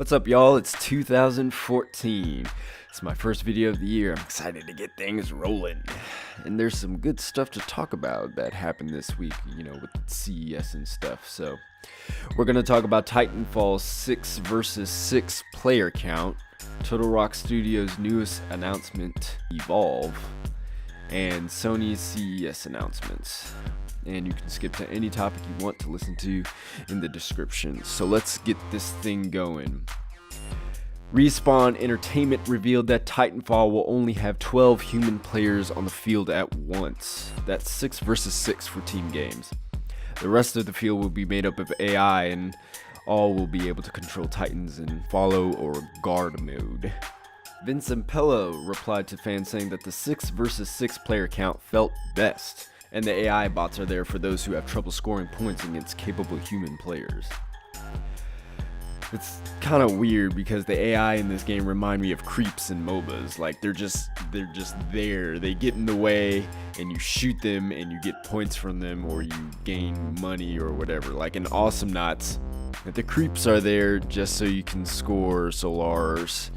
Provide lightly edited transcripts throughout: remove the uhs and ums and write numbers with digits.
What's up, y'all? It's 2014. It's my first video of the year. I'm excited to get things rolling. And there's some good stuff to talk about that happened this week, with CES and stuff. So, we're going to talk about Titanfall 6 versus 6 player count, Total Rock Studios' newest announcement, Evolve, and Sony's CES announcements. And you can skip to any topic you want to listen to in the description. So let's get this thing going. Respawn Entertainment revealed that Titanfall will only have 12 human players on the field at once. That's 6 versus 6 for team games. The rest of the field will be made up of AI, and all will be able to control Titans in follow or guard mode. Vince Impello replied to fans saying that the 6 versus 6 player count felt best, and the AI bots are there for those who have trouble scoring points against capable human players. It's kind of weird because the AI in this game remind me of creeps in MOBAs. Like they're just there. They get in the way and you shoot them and you get points from them, or you gain money or whatever. Like in Awesome Knots, the creeps are there just so you can score solars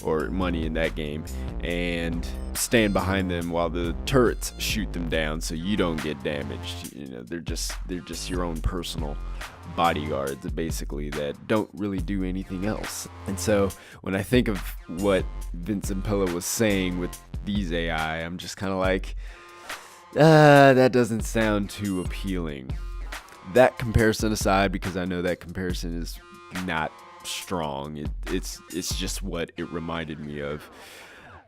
or money in that game and stand behind them while the turrets shoot them down so you don't get damaged. They're just your own personal bodyguards basically that don't really do anything else. And so when I think of what Vince Impello was saying with these AI, I'm just kind of like, that doesn't sound too appealing. That comparison aside, because I know that comparison is not strong, it's just what it reminded me of.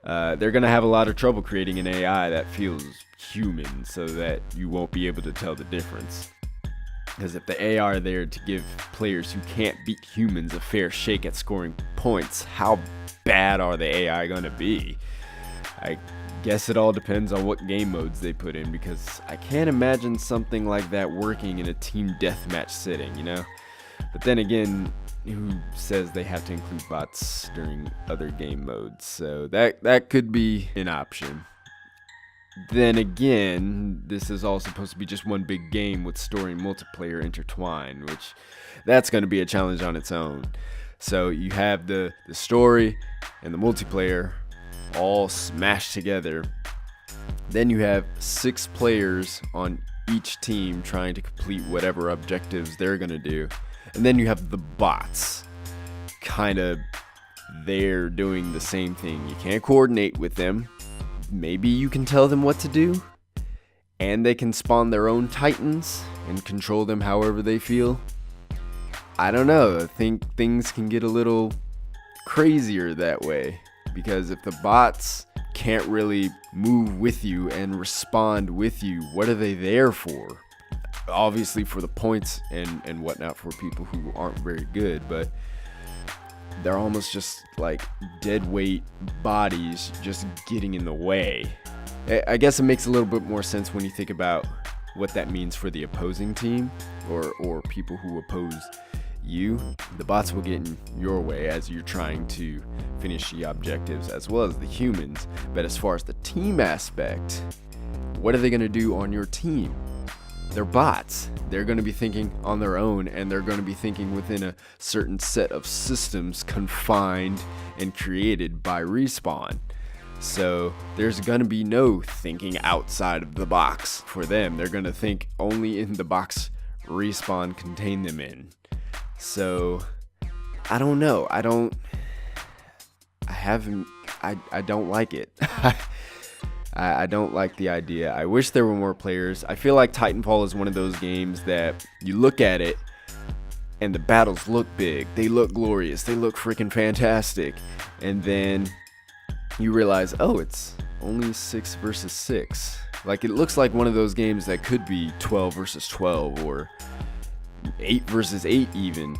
They're gonna have a lot of trouble creating an AI that feels human, so that you won't be able to tell the difference. Because if the AI are there to give players who can't beat humans a fair shake at scoring points, how bad are the AI gonna be? I guess it all depends on what game modes they put in, because I can't imagine something like that working in a team deathmatch setting, But then again, who says they have to include bots during other game modes? So that could be an option. Then again, this is all supposed to be just one big game with story and multiplayer intertwined, which that's going to be a challenge on its own. So you have the story and the multiplayer all smashed together. Then you have 6 players on each team trying to complete whatever objectives they're going to do. And then you have the bots kind of there doing the same thing. You can't coordinate with them. Maybe you can tell them what to do, and they can spawn their own Titans and control them however they feel. I don't know. I think things can get a little crazier that way, because if the bots can't really move with you and respond with you, what are they there for? Obviously for the points and whatnot for people who aren't very good, but they're almost just like dead weight bodies just getting in the way. I guess it makes a little bit more sense when you think about what that means for the opposing team or people who oppose you. The bots will get in your way as you're trying to finish the objectives, as well as the humans. But as far as the team aspect, what are they going to do on your team? They're bots. They're going to be thinking on their own, and they're going to be thinking within a certain set of systems confined and created by Respawn. So there's going to be no thinking outside of the box for them. They're going to think only in the box Respawn contained them in. So I don't know. I don't like it. I don't like the idea. I wish there were more players. I feel like Titanfall is one of those games that you look at it and the battles look big. They look glorious. They look freaking fantastic. And then you realize, oh, it's only 6 versus 6. Like, it looks like one of those games that could be 12 versus 12 or 8 versus 8 even.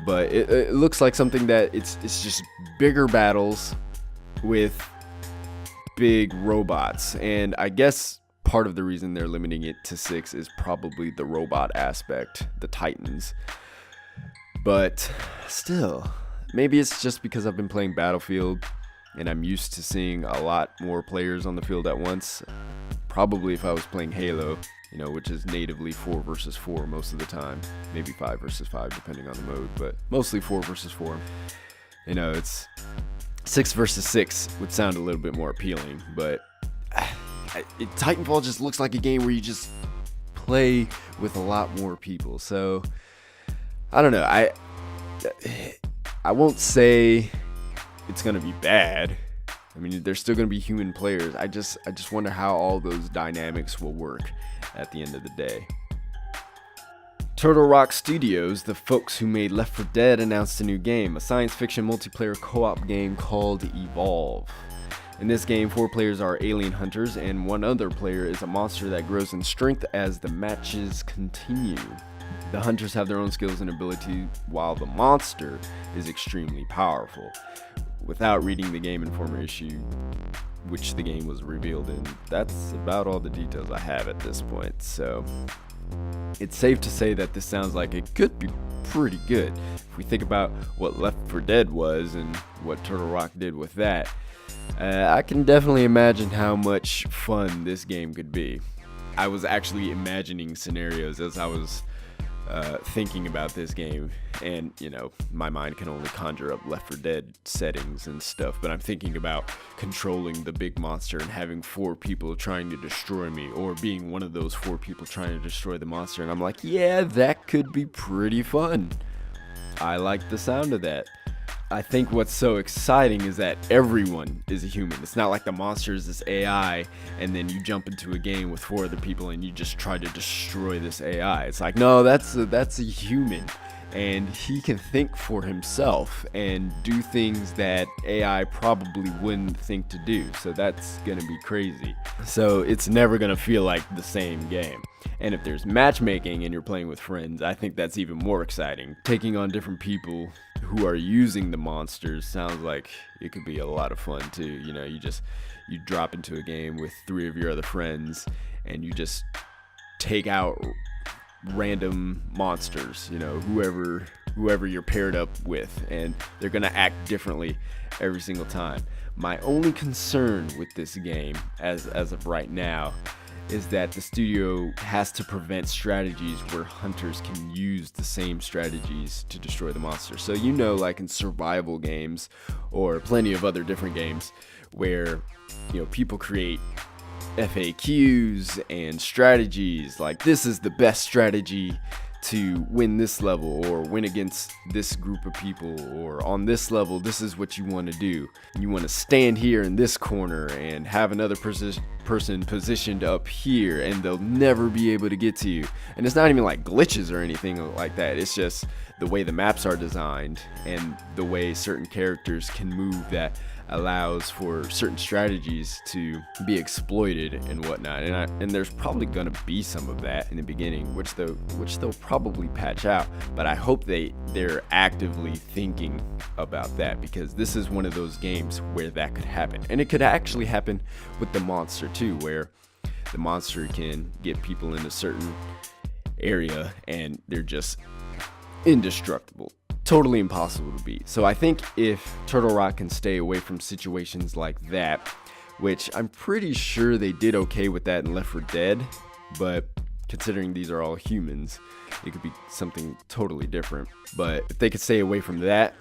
But it looks like something that it's just bigger battles with big robots. And I guess part of the reason they're limiting it to 6 is probably the robot aspect, the Titans. But still, maybe it's just because I've been playing Battlefield and I'm used to seeing a lot more players on the field at once. Probably if I was playing Halo which is natively 4 versus 4 most of the time, maybe 5 versus 5 depending on the mode, but mostly 4 versus 4. It's 6 versus 6 would sound a little bit more appealing, but Titanfall just looks like a game where you just play with a lot more people. So I don't know. I won't say it's gonna be bad. I mean, there's still gonna be human players. I just wonder how all those dynamics will work at the end of the day. Turtle Rock Studios, the folks who made Left 4 Dead, announced a new game, a science fiction multiplayer co-op game called Evolve. In this game, 4 players are alien hunters, and 1 other player is a monster that grows in strength as the matches continue. The hunters have their own skills and ability, while the monster is extremely powerful. Without reading the Game Informer issue, which the game was revealed in, that's about all the details I have at this point. So it's safe to say that this sounds like it could be pretty good. If we think about what Left 4 Dead was and what Turtle Rock did with that, I can definitely imagine how much fun this game could be. I was actually imagining scenarios as I was thinking about this game, and my mind can only conjure up Left 4 Dead settings and stuff, but I'm thinking about controlling the big monster and having 4 people trying to destroy me, or being one of those 4 people trying to destroy the monster, and I'm like, yeah, that could be pretty fun. I like the sound of that. I think what's so exciting is that everyone is a human. It's not like the monster is this AI and then you jump into a game with 4 other people and you just try to destroy this AI. It's like, no, that's a human, and he can think for himself and do things that AI probably wouldn't think to do. So that's gonna be crazy. So it's never gonna feel like the same game. And if there's matchmaking and you're playing with friends, I think that's even more exciting. Taking on different people who are using the monsters sounds like it could be a lot of fun too. You drop into a game with 3 of your other friends and you just take out random monsters, whoever you're paired up with, and they're gonna act differently every single time. My only concern with this game as of right now is that the studio has to prevent strategies where hunters can use the same strategies to destroy the monster. So like in survival games or plenty of other different games where people create FAQs and strategies like, this is the best strategy to win this level or win against this group of people, or on this level this is what you want to do. You want to stand here in this corner and have another person positioned up here, and they'll never be able to get to you. And it's not even like glitches or anything like that. It's just the way the maps are designed and the way certain characters can move that allows for certain strategies to be exploited and whatnot. And there's probably gonna be some of that in the beginning, which they'll probably patch out. But I hope they're actively thinking about that, because this is one of those games where that could happen. And it could actually happen with the monster too, where the monster can get people in a certain area and they're just indestructible. Totally impossible to beat. So I think if Turtle Rock can stay away from situations like that, which I'm pretty sure they did okay with that in Left 4 Dead, but considering these are all humans, it could be something totally different. But if they could stay away from that,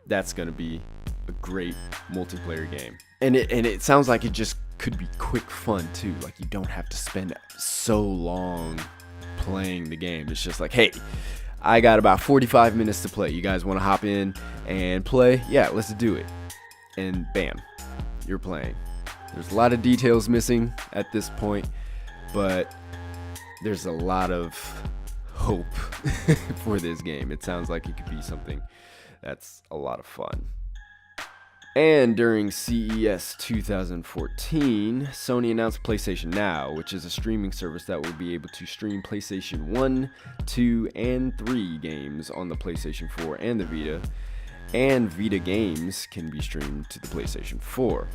that's gonna be a great multiplayer game. And it sounds like it just could be quick fun too. Like, you don't have to spend so long playing the game. It's just like, hey, I got about 45 minutes to play. You guys want to hop in and play? Yeah, let's do it. And bam, you're playing. There's a lot of details missing at this point, but there's a lot of hope for this game. It sounds like it could be something that's a lot of fun. And during CES 2014, Sony announced PlayStation Now, which is a streaming service that will be able to stream PlayStation 1, 2, and 3 games on the PlayStation 4 and the Vita, and Vita games can be streamed to the PlayStation 4.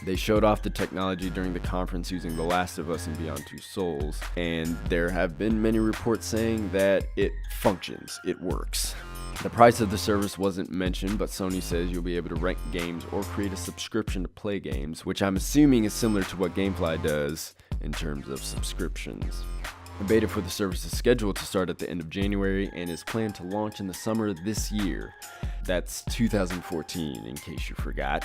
They showed off the technology during the conference using The Last of Us and Beyond Two Souls, and there have been many reports saying that it functions, it works. The price of the service wasn't mentioned, but Sony says you'll be able to rent games or create a subscription to play games, which I'm assuming is similar to what GameFly does in terms of subscriptions. The beta for the service is scheduled to start at the end of January and is planned to launch in the summer of this year. That's 2014, in case you forgot.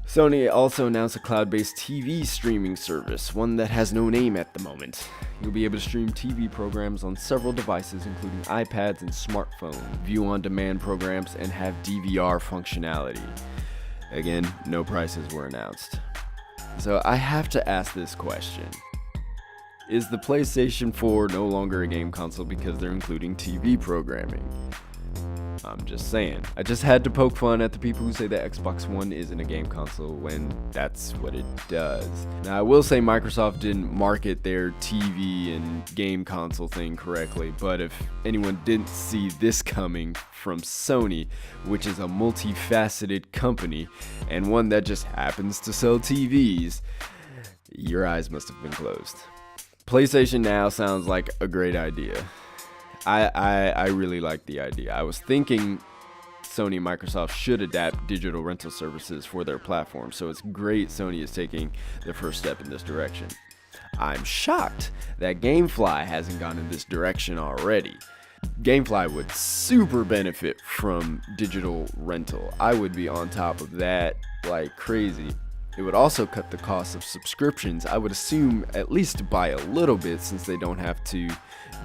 Sony also announced a cloud-based TV streaming service, one that has no name at the moment. You'll be able to stream TV programs on several devices, including iPads and smartphones, view on-demand programs, and have DVR functionality. Again, no prices were announced. So I have to ask this question. Is the PlayStation 4 no longer a game console because they're including TV programming? I'm just saying. I just had to poke fun at the people who say that Xbox One isn't a game console when that's what it does. Now, I will say Microsoft didn't market their TV and game console thing correctly, but if anyone didn't see this coming from Sony, which is a multifaceted company and one that just happens to sell TVs, your eyes must have been closed. PlayStation Now sounds like a great idea. I really like the idea. I was thinking Sony and Microsoft should adapt digital rental services for their platform, so it's great Sony is taking the first step in this direction. I'm shocked that GameFly hasn't gone in this direction already. GameFly would super benefit from digital rental. I would be on top of that like crazy. It would also cut the cost of subscriptions, I would assume, at least by a little bit, since they don't have to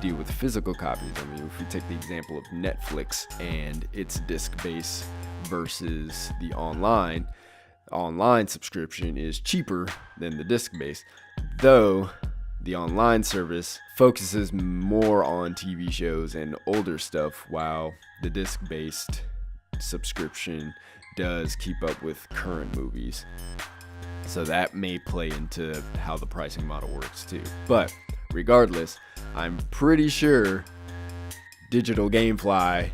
deal with physical copies. I mean, if we take the example of Netflix and its disc base versus the online subscription is cheaper than the disc base, though the online service focuses more on TV shows and older stuff, while the disc-based subscription does keep up with current movies. So that may play into how the pricing model works too. But regardless, I'm pretty sure digital GameFly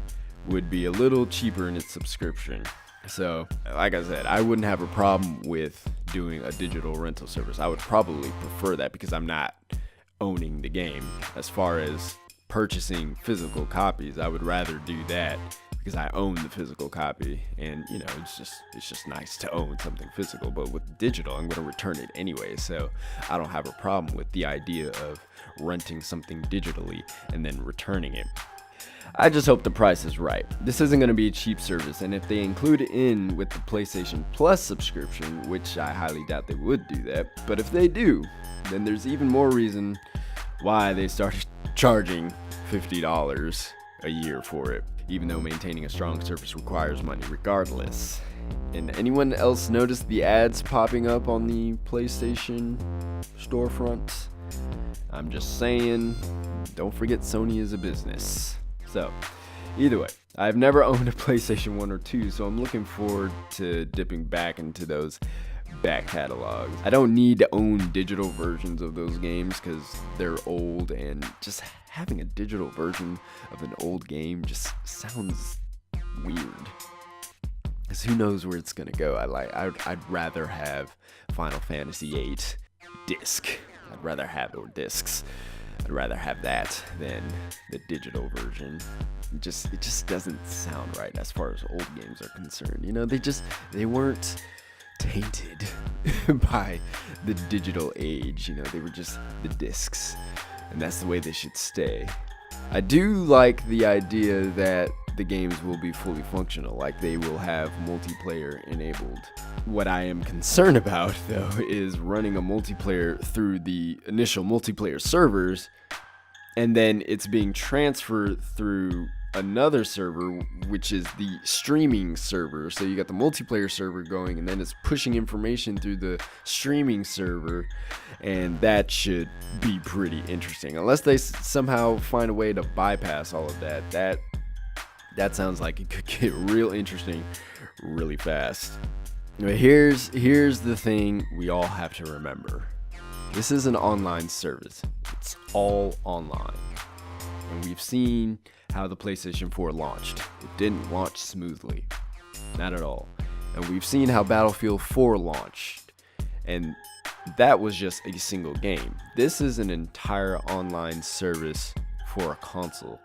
would be a little cheaper in its subscription. So, like I said, I wouldn't have a problem with doing a digital rental service. I would probably prefer that because I'm not owning the game. As far as purchasing physical copies, I would rather do that because I own the physical copy, and you know, it's just nice to own something physical. But with digital, I'm going to return it anyway, so I don't have a problem with the idea of renting something digitally and then returning it. I just hope the price is right. This isn't going to be a cheap service, and if they include it in with the PlayStation Plus subscription, which I highly doubt they would do that, but if they do, then there's even more reason why they started charging $50 a year for it, even though maintaining a strong service requires money regardless. And anyone else notice the ads popping up on the PlayStation storefronts? I'm just saying, don't forget Sony is a business. So, either way, I've never owned a PlayStation 1 or 2, so I'm looking forward to dipping back into those back catalogs. I don't need to own digital versions of those games because they're old, and just having a digital version of an old game just sounds weird. Because who knows where it's gonna go. I'd rather have Final Fantasy VIII disc. I'd rather have those discs. I'd rather have that than the digital version. It just doesn't sound right as far as old games are concerned. You know, they weren't tainted by the digital age. You know, they were just the discs, and that's the way they should stay. I do like the idea that the games will be fully functional, like they will have multiplayer enabled. What I am concerned about, though, is running a multiplayer through the initial multiplayer servers, and then it's being transferred through another server, which is the streaming server. So you got the multiplayer server going, and then it's pushing information through the streaming server, and that should be pretty interesting. Unless they somehow find a way to bypass all of that. That sounds like it could get real interesting really fast. But here's the thing we all have to remember. This is an online service. It's all online. And we've seen how the PlayStation 4 launched. It didn't launch smoothly. Not at all. And we've seen how Battlefield 4 launched. And that was just a single game. This is an entire online service for a console,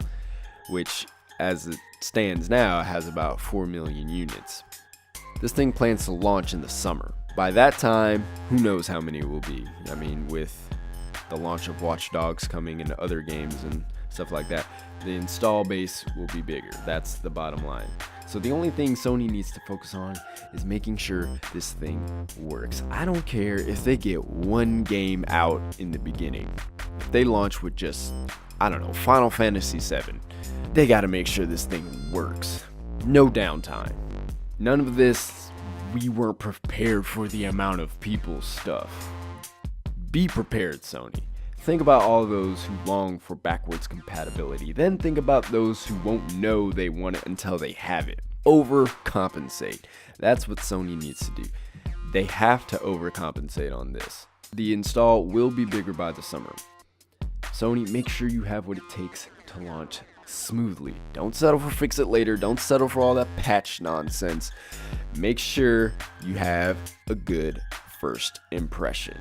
which as it stands now, has about 4 million units. This thing plans to launch in the summer. By that time, who knows how many it will be. I mean, with the launch of Watch Dogs coming and other games and stuff like that, the install base will be bigger. That's the bottom line. So the only thing Sony needs to focus on is making sure this thing works. I don't care if they get one game out in the beginning. If they launch with just, I don't know, Final Fantasy VII, they gotta make sure this thing works. No downtime. None of this, we weren't prepared for the amount of people stuff. Be prepared, Sony. Think about all those who long for backwards compatibility. Then think about those who won't know they want it until they have it. Overcompensate. That's what Sony needs to do. They have to overcompensate on this. The install will be bigger by the summer. Sony, make sure you have what it takes to launch smoothly. Don't settle for fix it later. Don't settle for all that patch nonsense. Make sure you have a good first impression.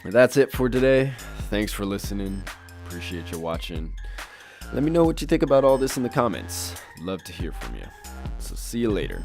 That's it for today. Thanks for listening. Appreciate you watching. Let me know what you think about all this in the comments. Love to hear from you. So see you later.